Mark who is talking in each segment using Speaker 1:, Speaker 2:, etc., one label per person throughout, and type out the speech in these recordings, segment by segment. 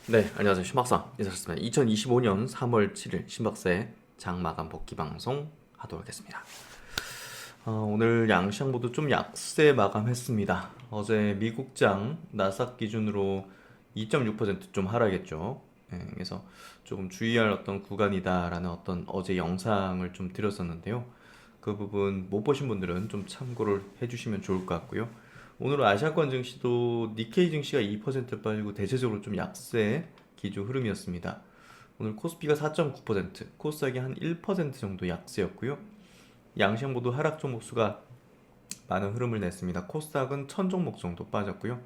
Speaker 1: 네, 안녕하세요. 신박사 인사드렸습니다. 2025년 3월 7일 신박사의 장마감 복귀 방송 하도록 하겠습니다. 오늘 양시장 모두 좀 약세 마감했습니다. 어제 미국장 나스닥 기준으로 2.6%좀 하락했죠. 예, 그래서 조금 주의할 어떤 구간이다라는 어떤 어제 영상을 좀 드렸었는데요. 그 부분 못 보신 분들은 좀 참고를 해주시면 좋을 것 같고요. 오늘 아시아권 증시도 니케이 증시가 2% 빠지고 대체적으로 좀 약세 기조 흐름이었습니다. 오늘 코스피가 4.9%, 코스닥이 한 1% 정도 약세였고요. 양시장 모두 하락 종목 수가 많은 흐름을 냈습니다. 코스닥은 1000종목 정도 빠졌고요.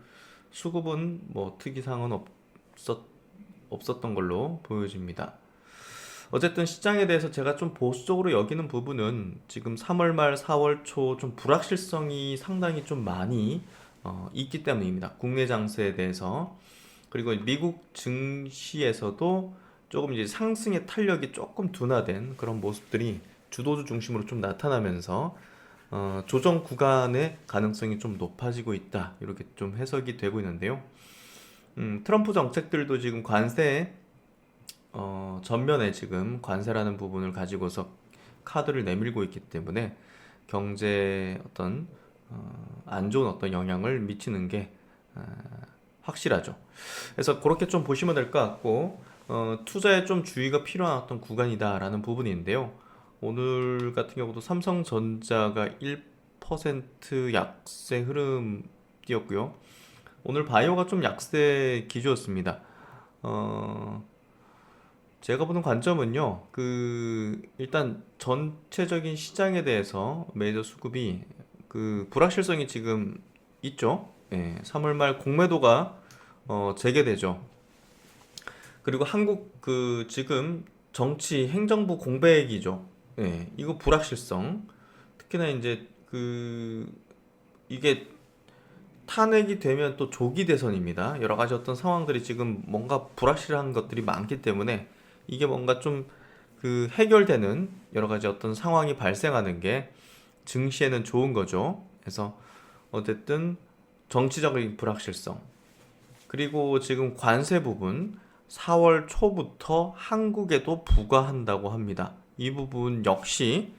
Speaker 1: 수급은 뭐 특이사항은 없었던 걸로 보여집니다. 어쨌든 시장에 대해서 제가 좀 보수적으로 여기는 부분은 지금 3월 말 4월 초 좀 불확실성이 상당히 좀 많이 있기 때문입니다. 국내 장세에 대해서. 그리고 미국 증시에서도 조금 이제 상승의 탄력이 조금 둔화된 그런 모습들이 주도주 중심으로 좀 나타나면서 조정 구간의 가능성이 좀 높아지고 있다. 이렇게 좀 해석이 되고 있는데요. 트럼프 정책들도 지금 관세 전면에 지금 관세라는 부분을 가지고서 카드를 내밀고 있기 때문에 경제에 어떤 안 좋은 어떤 영향을 미치는 게 확실하죠. 그래서 그렇게 좀 보시면 될 것 같고 투자에 좀 주의가 필요한 어떤 구간이다라는 부분인데요. 오늘 같은 경우도 삼성전자가 1% 약세 흐름 띄었고요. 오늘 바이오가 좀 약세 기조였습니다. 어, 제가 보는 관점은요, 일단 전체적인 시장에 대해서 메이저 수급이 불확실성이 지금 있죠. 예, 3월 말 공매도가 재개되죠. 그리고 한국 지금 정치 행정부 공백이죠. 예, 이거 불확실성. 특히나 이제 이게 탄핵이 되면 또 조기 대선입니다. 여러 가지 어떤 상황들이 지금 뭔가 불확실한 것들이 많기 때문에 이게 뭔가 좀 해결되는 여러 가지 어떤 상황이 발생하는 게 증시에는 좋은 거죠. 그래서 어쨌든 정치적인 불확실성 그리고 지금 관세 부분 4월 초부터 한국에도 부과한다고 합니다. 이 부분 역시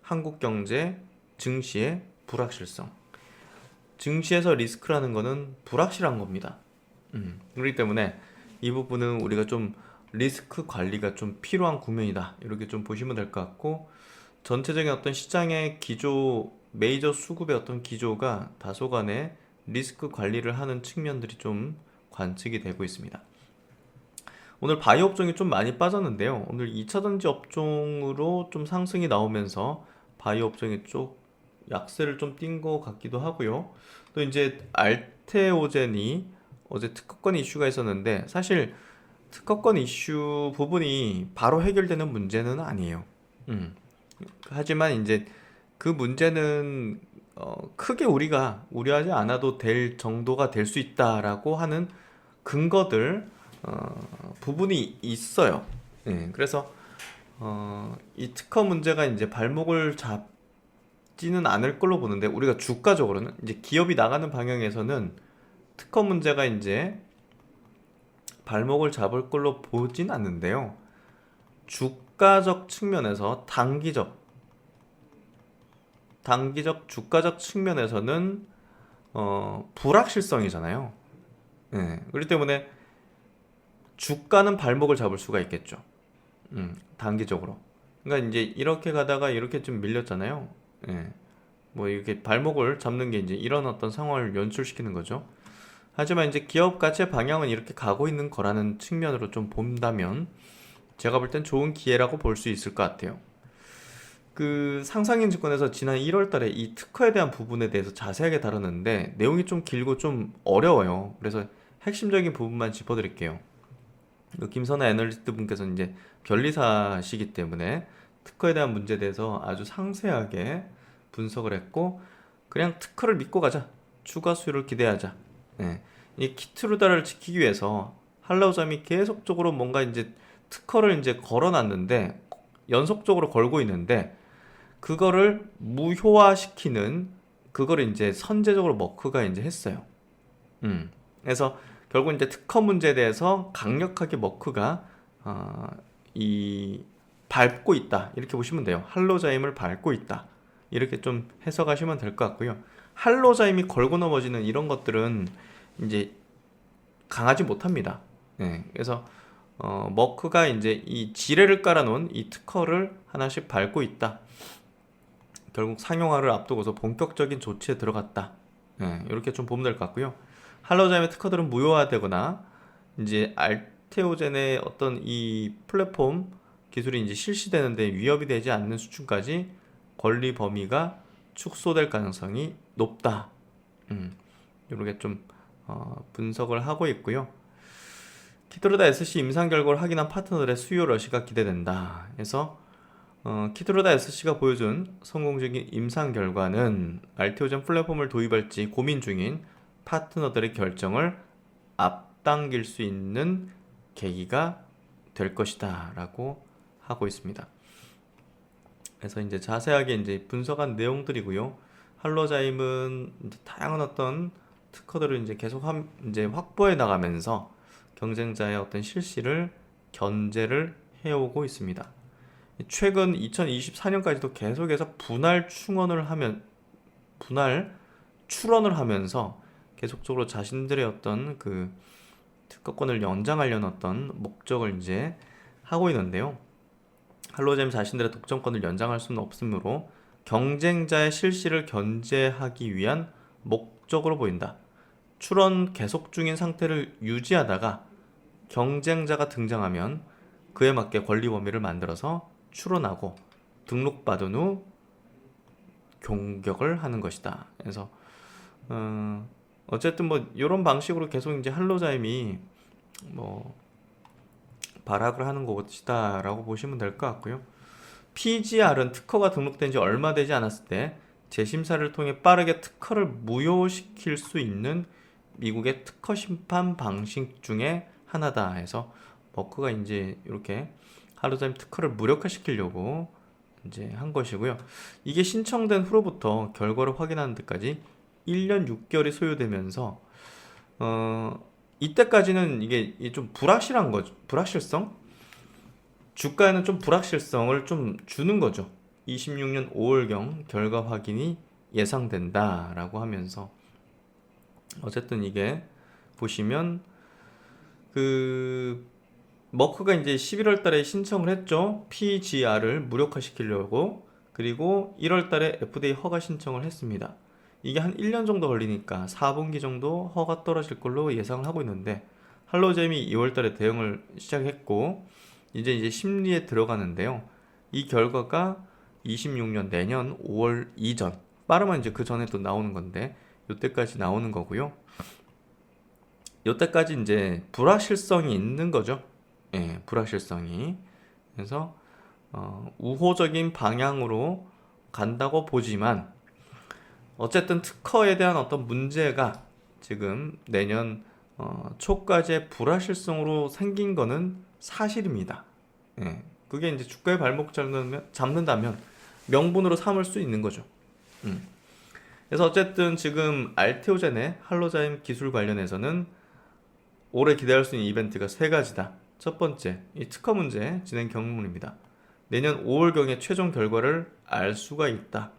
Speaker 1: 한국 경제 증시의 불확실성. 증시에서 리스크라는 거는 불확실한 겁니다. 그렇기 때문에 이 부분은 우리가 좀 리스크 관리가 좀 필요한 국면이다. 이렇게 좀 보시면 될 것 같고 전체적인 어떤 시장의 기조, 메이저 수급의 어떤 기조가 다소간의 리스크 관리를 하는 측면들이 좀 관측이 되고 있습니다. 오늘 바이오 업종이 좀 많이 빠졌는데요. 오늘 2차전지 업종으로 좀 상승이 나오면서 바이오 업종이 좀 약세를 좀 띈 것 같기도 하고요. 또 이제 알테오젠이 어제 특허권 이슈가 있었는데 사실 특허권 이슈 부분이 바로 해결되는 문제는 아니에요. 음. 하지만 이제 그 문제는 크게 우리가 우려하지 않아도 될 정도가 될 수 있다라고 하는 근거들 부분이 있어요. 예, 그래서 이 특허 문제가 이제 발목을 잡지는 않을 걸로 보는데 우리가 주가적으로는 이제 기업이 나가는 방향에서는 특허 문제가 이제 발목을 잡을 걸로 보진 않는데요. 주가적 측면에서 단기적 주가적 측면에서는 불확실성이잖아요. 예, 그렇기 때문에 주가는 발목을 잡을 수가 있겠죠. 단기적으로. 그러니까 이제 이렇게 가다가 이렇게 좀 밀렸잖아요. 예, 뭐 이렇게 발목을 잡는 게 이제 이런 어떤 상황을 연출시키는 거죠. 하지만 이제 기업 가치의 방향은 이렇게 가고 있는 거라는 측면으로 좀 본다면 제가 볼 땐 좋은 기회라고 볼 수 있을 것 같아요. 상상인 증권에서 지난 1월 달에 이 특허에 대한 부분에 대해서 자세하게 다뤘는데 내용이 좀 길고 좀 어려워요. 그래서 핵심적인 부분만 짚어드릴게요. 김선아 애널리스트 분께서 이제 변리사시기 때문에 특허에 대한 문제에 대해서 아주 상세하게 분석을 했고 그냥 특허를 믿고 가자. 추가 수요를 기대하자. 예. 이 키트루다를 지키기 위해서 한라우잠이 계속적으로 뭔가 이제 특허를 이제 걸어놨는데 연속적으로 걸고 있는데 그거를 무효화시키는 그거를 이제 선제적으로 머크가 이제 했어요. 그래서 결국 이제 특허 문제에 대해서 강력하게 머크가 이 밟고 있다 이렇게 보시면 돼요. 할로자임을 밟고 있다 이렇게 좀 해석하시면 될 것 같고요. 할로자임이 걸고 넘어지는 이런 것들은 이제 강하지 못합니다. 그래서 머크가 이제 이 지뢰를 깔아놓은 이 특허를 하나씩 밟고 있다. 결국 상용화를 앞두고서 본격적인 조치에 들어갔다. 이렇게 좀 보면 될 것 같고요. 할로자임의 특허들은 무효화되거나 이제 알테오젠의 어떤 이 플랫폼 기술이 이제 실시되는데 위협이 되지 않는 수준까지 권리 범위가 축소될 가능성이 높다. 이렇게 좀 분석을 하고 있고요. 키트루다 SC 임상 결과를 확인한 파트너들의 수요 러시가 기대된다. 그래서 키트루다 SC가 보여준 성공적인 임상 결과는 알테오젠 플랫폼을 도입할지 고민 중인 파트너들의 결정을 앞당길 수 있는 계기가 될 것이다 라고 하고 있습니다. 그래서 이제 자세하게 이제 분석한 내용들이고요. 할로자임은 이제 다양한 어떤 특허들을 이제 계속 이제 확보해 나가면서 경쟁자의 어떤 실시를 견제를 해오고 있습니다. 최근 2024년까지도 계속해서 분할 출원을 하면서 계속적으로 자신들의 어떤 그 특허권을 연장하려는 어떤 목적을 이제 하고 있는데요. 할로자임 자신들의 독점권을 연장할 수는 없으므로 경쟁자의 실시를 견제하기 위한 목적으로 보인다. 출원 계속 중인 상태를 유지하다가 경쟁자가 등장하면 그에 맞게 권리 범위를 만들어서 출원하고 등록받은 후 공격을 하는 것이다. 그래서 어쨌든 뭐 이런 방식으로 계속 이제 할로자임이 뭐 발악을 하는 것이다라고 보시면 될 것 같고요. PGR은 특허가 등록된 지 얼마 되지 않았을 때 재심사를 통해 빠르게 특허를 무효시킬 수 있는 미국의 특허 심판 방식 중에 하나다 해서 머크가 이제 이렇게 할로자임 특허를 무력화시키려고 이제 한 것이고요. 이게 신청된 후로부터 결과를 확인하는 데까지 1년 6개월이 소요되면서 이때까지는 이게 좀 불확실한 거죠. 불확실성? 주가에는 좀 불확실성을 좀 주는 거죠. 26년 5월경 결과 확인이 예상된다라고 하면서 어쨌든 이게 보시면 그 머크가 이제 11월 달에 신청을 했죠. PGR을 무력화시키려고. 그리고 1월 달에 FDA 허가 신청을 했습니다. 이게 한 1년 정도 걸리니까 4분기 정도 허가 떨어질 걸로 예상을 하고 있는데 할로자임이 2월 달에 대응을 시작했고 이제 심리에 들어가는데요. 이 결과가 26년 내년 5월 이전, 빠르면 이제 그 전에 또 나오는 건데 이때까지 나오는 거고요. 이때까지 이제 불확실성이 있는 거죠. 불확실성이. 그래서 우호적인 방향으로 간다고 보지만 어쨌든 특허에 대한 어떤 문제가 지금 내년 초까지의 불확실성으로 생긴 거는 사실입니다. 그게 이제 주가의 발목 잡는다면 명분으로 삼을 수 있는 거죠. 그래서 어쨌든 지금 알테오젠의 할로자임 기술 관련해서는 올해 기대할 수 있는 이벤트가 세 가지다. 첫 번째, 이 특허 문제 진행 경로입니다. 내년 5월경에 최종 결과를 알 수가 있다.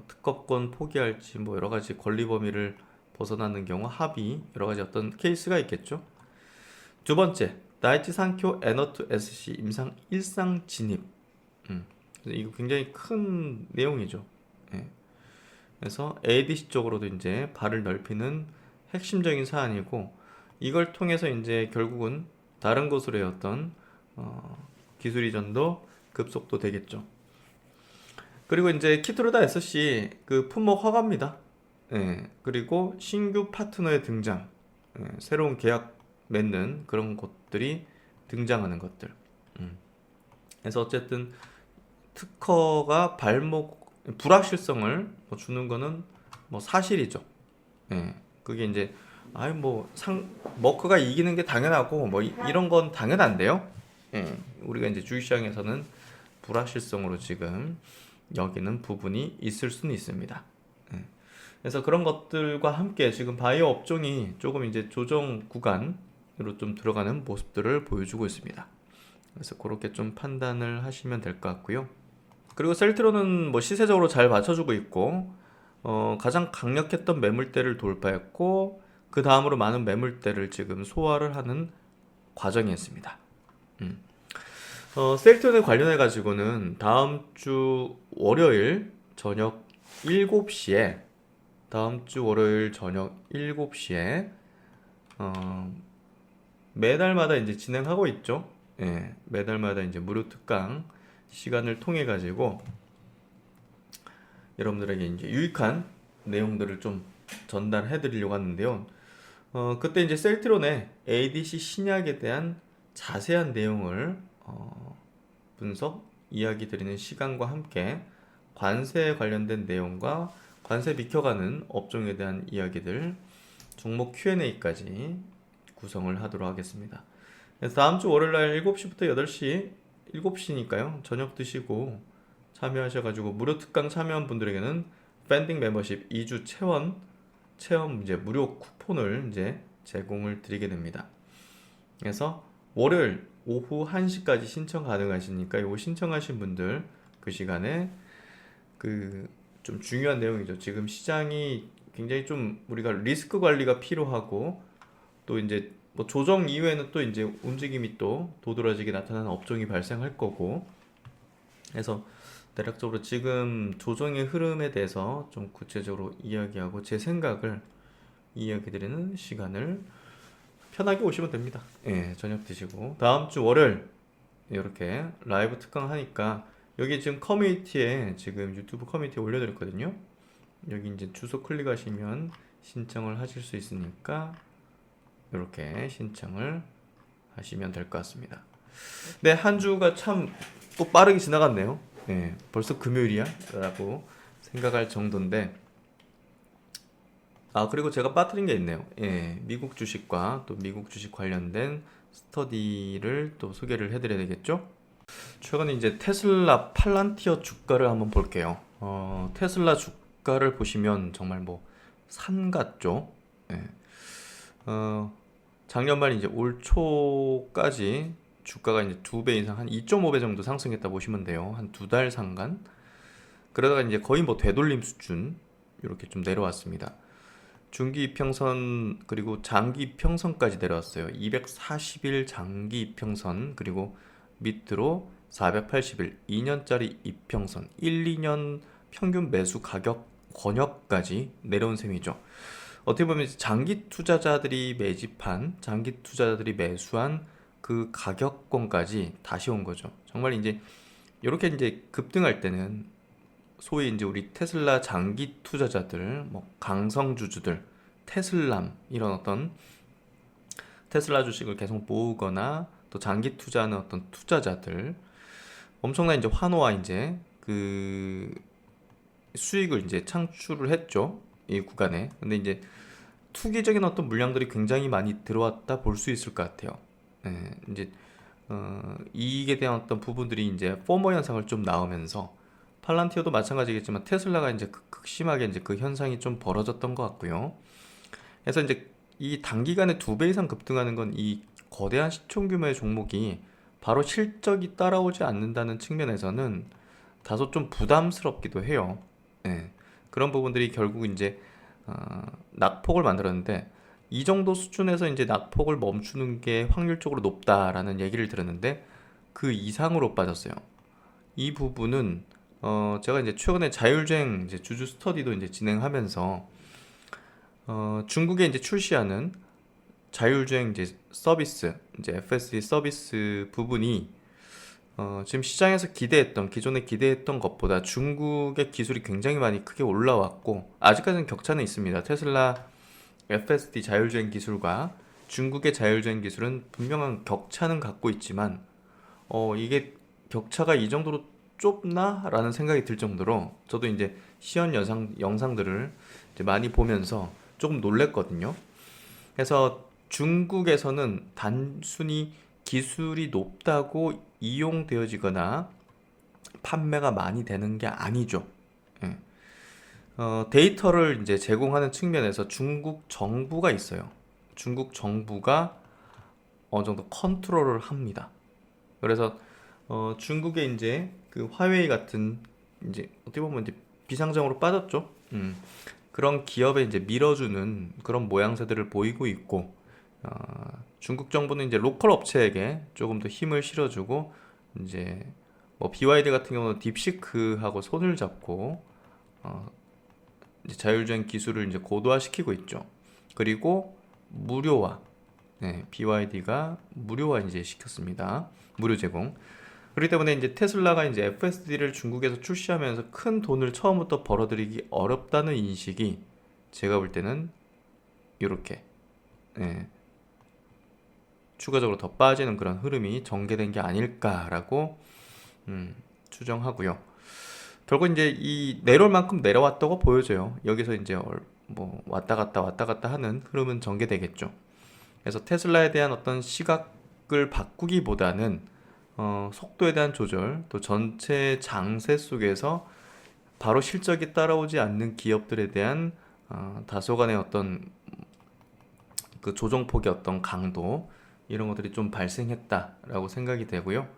Speaker 1: 특허권 포기할지 뭐 여러 가지 권리 범위를 벗어나는 경우 합의 여러 가지 어떤 케이스가 있겠죠. 두 번째, 나이치 산쿄 에너투 SC 임상 일상 진입. 이거 굉장히 큰 내용이죠. 그래서 ADC 쪽으로도 이제 발을 넓히는 핵심적인 사안이고 이걸 통해서 이제 결국은 다른 곳으로의 어떤 기술 이전도 급속도 되겠죠. 그리고 이제 키트루다 SC 그 품목 허가입니다. 그리고 신규 파트너의 등장, 새로운 계약 맺는 그런 것들이 등장하는 것들. 그래서 어쨌든 특허가 불확실성을 주는 거는 뭐 사실이죠. 그게 이제 머크가 이기는 게 당연하고 뭐 이런 건 당연한데요. 우리가 이제 주식시장에서는 불확실성으로 지금 여기는 부분이 있을 수는 있습니다. 그래서 그런 것들과 함께 지금 바이오 업종이 조금 이제 조정 구간으로 좀 들어가는 모습들을 보여주고 있습니다. 그래서 그렇게 좀 판단을 하시면 될 것 같고요. 그리고 셀트로는 뭐 시세적으로 잘 맞춰주고 있고, 가장 강력했던 매물대를 돌파했고, 그 다음으로 많은 매물대를 지금 소화를 하는 과정이 있습니다. 셀트론에 관련해 가지고는 다음 주 월요일 저녁 7시에 매달마다 이제 진행하고 있죠. 예, 매달마다 이제 무료 특강 시간을 통해 가지고 여러분들에게 이제 유익한 내용들을 좀 전달해 드리려고 하는데요. 그때 이제 셀트론의 ADC 신약에 대한 자세한 내용을 분석, 이야기 드리는 시간과 함께 관세에 관련된 내용과 관세 비켜가는 업종에 대한 이야기들, 종목 Q&A까지 구성을 하도록 하겠습니다. 그래서 다음 주 월요일 날 7시부터 8시, 7시니까요. 저녁 드시고 참여하셔가지고 무료 특강 참여한 분들에게는 팬딩 멤버십 2주 체험 이제 무료 쿠폰을 이제 제공을 드리게 됩니다. 그래서 월요일 오후 1시까지 신청 가능하시니까 이거 신청하신 분들 그 시간에 그 좀 중요한 내용이죠. 지금 시장이 굉장히 좀 우리가 리스크 관리가 필요하고 또 이제 뭐 조정 이후에는 또 이제 움직임이 또 도드라지게 나타나는 업종이 발생할 거고, 그래서 대략적으로 지금 조정의 흐름에 대해서 좀 구체적으로 이야기하고 제 생각을 이야기 드리는 시간을 편하게 오시면 됩니다. 예, 저녁 드시고 다음 주 월요일 이렇게 라이브 특강 하니까 여기 지금 커뮤니티에 지금 유튜브 커뮤니티에 올려드렸거든요. 여기 이제 주소 클릭하시면 신청을 하실 수 있으니까 이렇게 신청을 하시면 될 것 같습니다. 네, 한 주가 참 또 빠르게 지나갔네요. 예, 벌써 금요일이야? 라고 생각할 정도인데, 그리고 제가 빠뜨린 게 있네요. 예, 미국 주식과 또 미국 주식 관련된 스터디를 또 소개를 해드려야 되겠죠? 최근에 이제 테슬라 팔란티어 주가를 한번 볼게요. 테슬라 주가를 보시면 정말 뭐 산 같죠? 예. 작년 말 이제 올 초까지 주가가 이제 2배 이상 한 2.5배 정도 상승했다 보시면 돼요. 한 2달 상간. 그러다가 이제 거의 뭐 되돌림 수준 이렇게 좀 내려왔습니다. 중기 이평선 그리고 장기 이평선까지 내려왔어요. 240일 장기 이평선 그리고 밑으로 480일 2년짜리 이평선 1, 2년 평균 매수 가격 권역까지 내려온 셈이죠. 어떻게 보면 장기 투자자들이 매수한 그 가격권까지 다시 온 거죠. 정말 이제 이렇게 이제 급등할 때는 소위 이제 우리 테슬라 장기 투자자들, 뭐 강성주주들, 테슬람 이런 어떤 테슬라 주식을 계속 모으거나 또 장기 투자하는 어떤 투자자들 엄청난 이제 환호와 이제 그 수익을 이제 창출을 했죠. 이 구간에. 근데 이제 투기적인 어떤 물량들이 굉장히 많이 들어왔다 볼 수 있을 것 같아요. 예, 이제 이익에 대한 어떤 부분들이 이제 포모 현상을 좀 나오면서 팔란티어도 마찬가지겠지만 테슬라가 이제 극심하게 이제 그 현상이 좀 벌어졌던 것 같고요. 그래서 이제 이 단기간에 2배 이상 급등하는 건 이 거대한 시총 규모의 종목이 바로 실적이 따라오지 않는다는 측면에서는 다소 좀 부담스럽기도 해요. 예, 그런 부분들이 결국 이제 낙폭을 만들었는데 이 정도 수준에서 이제 낙폭을 멈추는 게 확률적으로 높다라는 얘기를 들었는데 그 이상으로 빠졌어요. 이 부분은 제가 이제 최근에 자율주행 이제 주주 스터디도 이제 진행하면서 중국에 이제 출시하는 자율주행 이제 서비스 이제 FSD 서비스 부분이 지금 시장에서 기존에 기대했던 것보다 중국의 기술이 굉장히 많이 크게 올라왔고 아직까지는 격차는 있습니다. 테슬라 FSD 자율주행 기술과 중국의 자율주행 기술은 분명한 격차는 갖고 있지만 이게 격차가 이 정도로 좁나? 라는 생각이 들 정도로 저도 이제 시연 영상들을 이제 많이 보면서 조금 놀랬거든요. 그래서 중국에서는 단순히 기술이 높다고 이용되어지거나 판매가 많이 되는 게 아니죠. 예. 데이터를 이제 제공하는 측면에서 중국 정부가 있어요. 중국 정부가 어느 정도 컨트롤을 합니다. 그래서 중국의 이제 그 화웨이 같은 이제 어떻게 보면 이제 비상장으로 빠졌죠. 그런 기업에 이제 밀어주는 그런 모양새들을 보이고 있고, 중국 정부는 이제 로컬 업체에게 조금 더 힘을 실어주고, 이제 뭐 BYD 같은 경우는 딥시크하고 손을 잡고 이제 자율주행 기술을 이제 고도화시키고 있죠. 그리고 무료화, 네, BYD가 무료화 이제 시켰습니다. 무료 제공. 그렇기 때문에 이제 테슬라가 이제 FSD를 중국에서 출시하면서 큰 돈을 처음부터 벌어들이기 어렵다는 인식이 제가 볼 때는 이렇게, 예, 추가적으로 더 빠지는 그런 흐름이 전개된 게 아닐까라고 추정하고요. 결국 이제 이 내려올 만큼 내려왔다고 보여져요. 여기서 이제 뭐 왔다 갔다 하는 흐름은 전개되겠죠. 그래서 테슬라에 대한 어떤 시각을 바꾸기보다는 속도에 대한 조절, 또 전체 장세 속에서 바로 실적이 따라오지 않는 기업들에 대한 다소간의 어떤 그 조정폭의 어떤 강도, 이런 것들이 좀 발생했다라고 생각이 되고요.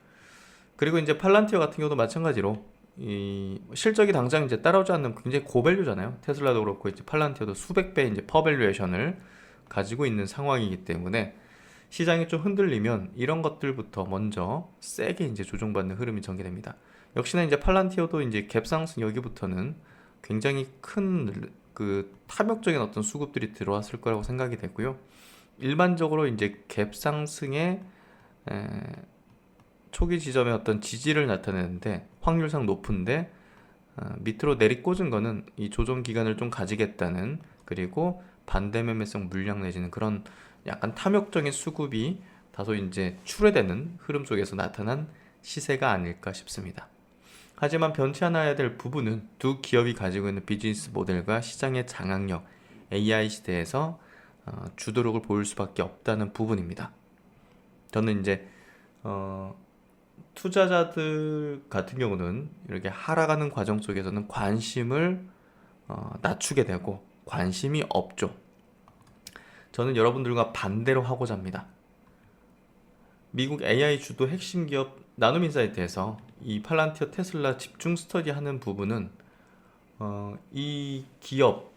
Speaker 1: 그리고 이제 팔란티어 같은 경우도 마찬가지로 이 실적이 당장 이제 따라오지 않는 굉장히 고밸류잖아요. 테슬라도 그렇고 이제 팔란티어도 수백 배 이제 퍼밸류에이션을 가지고 있는 상황이기 때문에 시장이 좀 흔들리면 이런 것들부터 먼저 세게 이제 조정받는 흐름이 전개됩니다. 역시나 이제 팔란티어도 이제 갭 상승 여기부터는 굉장히 큰 그 탐욕적인 어떤 수급들이 들어왔을 거라고 생각이 되고요. 일반적으로 이제 갭 상승의 초기 지점의 어떤 지지를 나타내는데 확률상 높은데, 밑으로 내리꽂은 거는 이 조정 기간을 좀 가지겠다는, 그리고 반대 매매성 물량 내지는 그런 약간 탐욕적인 수급이 다소 이제 출회되는 흐름 속에서 나타난 시세가 아닐까 싶습니다. 하지만 변치 않아야 될 부분은 두 기업이 가지고 있는 비즈니스 모델과 시장의 장악력, AI 시대에서 주도력을 보일 수밖에 없다는 부분입니다. 저는 이제 투자자들 같은 경우는 이렇게 하락하는 과정 속에서는 관심을 낮추게 되고 관심이 없죠. 저는 여러분들과 반대로 하고자 합니다. 미국 AI 주도 핵심 기업 나눔인사이트에서 이 팔란티어 테슬라 집중 스터디하는 부분은 이 기업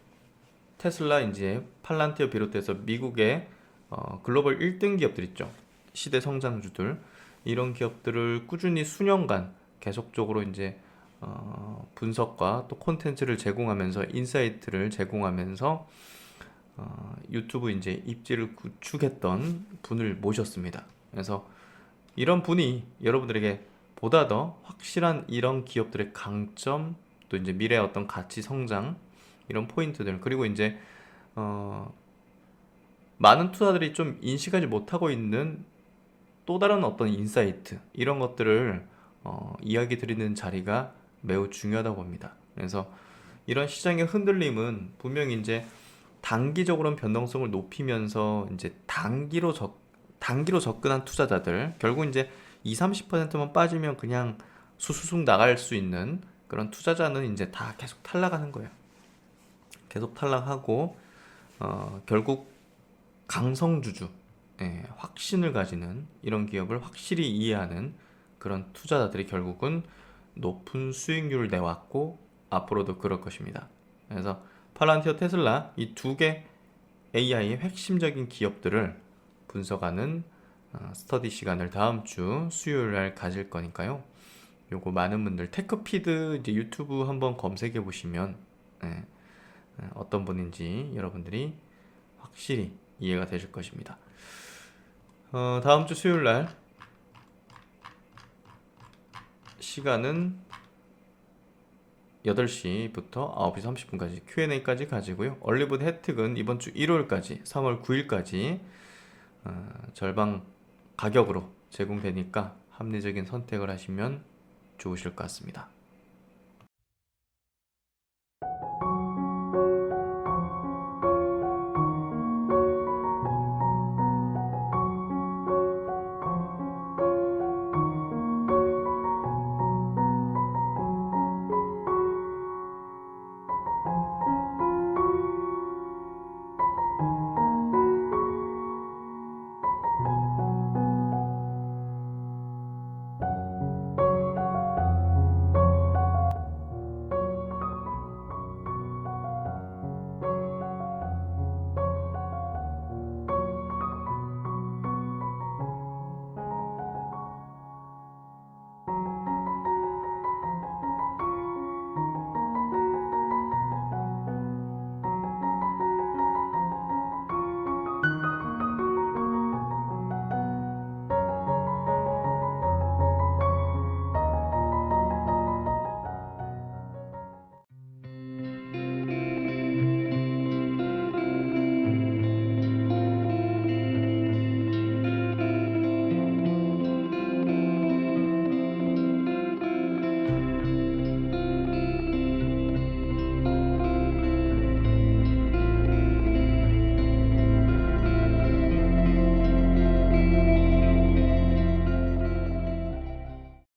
Speaker 1: 테슬라 이제 팔란티어 비롯해서 미국의 글로벌 1등 기업들 있죠. 시대 성장주들, 이런 기업들을 꾸준히 수년간 계속적으로 이제 분석과 또 콘텐츠를 제공하면서 인사이트를 제공하면서 유튜브 이제 입지를 구축했던 분을 모셨습니다. 그래서 이런 분이 여러분들에게 보다 더 확실한 이런 기업들의 강점, 또 이제 미래의 어떤 가치 성장, 이런 포인트들, 그리고 이제 많은 투자들이 좀 인식하지 못하고 있는 또 다른 어떤 인사이트, 이런 것들을 이야기 드리는 자리가 매우 중요하다고 봅니다. 그래서 이런 시장의 흔들림은 분명히 이제 단기적으로는 변동성을 높이면서 이제 단기로 접근한 투자자들, 결국 이제 20-30%만 빠지면 그냥 수수숙 나갈 수 있는 그런 투자자는 이제 다 계속 탈락하는 거예요. 계속 탈락하고 결국 강성주주, 확신을 가지는 이런 기업을 확실히 이해하는 그런 투자자들이 결국은 높은 수익률을 내왔고 앞으로도 그럴 것입니다. 그래서 팔란티어, 테슬라 이 두 개 AI의 핵심적인 기업들을 분석하는 스터디 시간을 다음 주 수요일 날 가질 거니까요. 요거 많은 분들 테크피드 이제 유튜브 한번 검색해 보시면 어떤 분인지 여러분들이 확실히 이해가 되실 것입니다. 다음 주 수요일 날 시간은 8시부터 9시 30분까지 Q&A까지 가지고요. 얼리버드 혜택은 이번 주 일요일까지 3월 9일까지 절반 가격으로 제공되니까 합리적인 선택을 하시면 좋으실 것 같습니다.